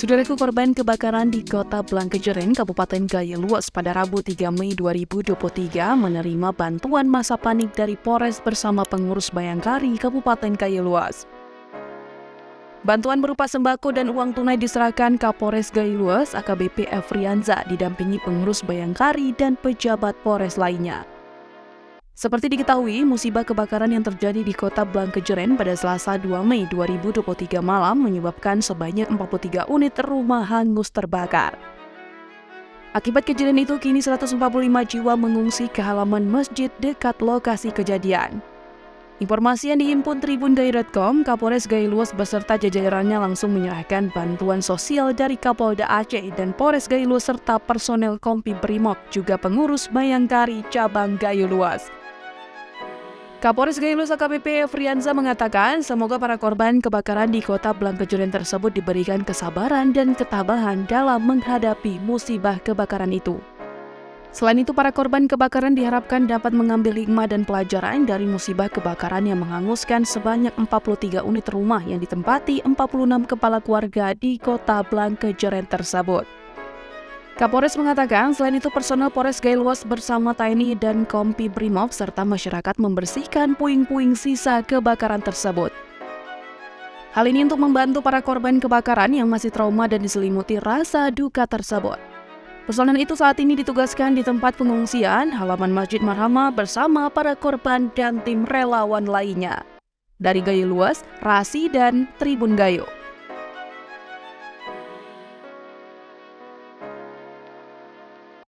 Saudaraku, korban kebakaran di Kota Blangkejeren, Kabupaten Gayo Luas pada Rabu 3 Mei 2023 menerima bantuan masa panik dari Polres bersama pengurus Bayangkari Kabupaten Gayo Luas. Bantuan berupa sembako dan uang tunai diserahkan Kapolres Gayo Luas AKBP Efrianza didampingi pengurus Bayangkari dan pejabat Polres lainnya. Seperti diketahui, musibah kebakaran yang terjadi di Kota Blangkejeren pada Selasa 2 Mei 2023 malam menyebabkan sebanyak 43 unit rumah hangus terbakar. Akibat kejadian itu, kini 145 jiwa mengungsi ke halaman masjid dekat lokasi kejadian. Informasi yang dihimpun tribungayo.com, Kapolres Gayo Luas beserta jajarannya langsung menyerahkan bantuan sosial dari Kapolda Aceh dan Polres Gayo Luas serta personel Kompi Brimob, juga pengurus Bayangkari Cabang Gayo Luas. Kapolres Gayo Luas AKBP Efrianza mengatakan semoga para korban kebakaran di Kota Blangkejeren tersebut diberikan kesabaran dan ketabahan dalam menghadapi musibah kebakaran itu. Selain itu, para korban kebakaran diharapkan dapat mengambil hikmah dan pelajaran dari musibah kebakaran yang menghanguskan sebanyak 43 unit rumah yang ditempati 46 kepala keluarga di Kota Blangkejeren tersebut. Kapolres mengatakan selain itu personel Polres Gayo Luas bersama TNI dan Kompi Brimob serta masyarakat membersihkan puing-puing sisa kebakaran tersebut. Hal ini untuk membantu para korban kebakaran yang masih trauma dan diselimuti rasa duka tersebut. Personel itu saat ini ditugaskan di tempat pengungsian halaman Masjid Marhamah bersama para korban dan tim relawan lainnya. Dari Gayo Luas, Rasi dan Tribun Gayo.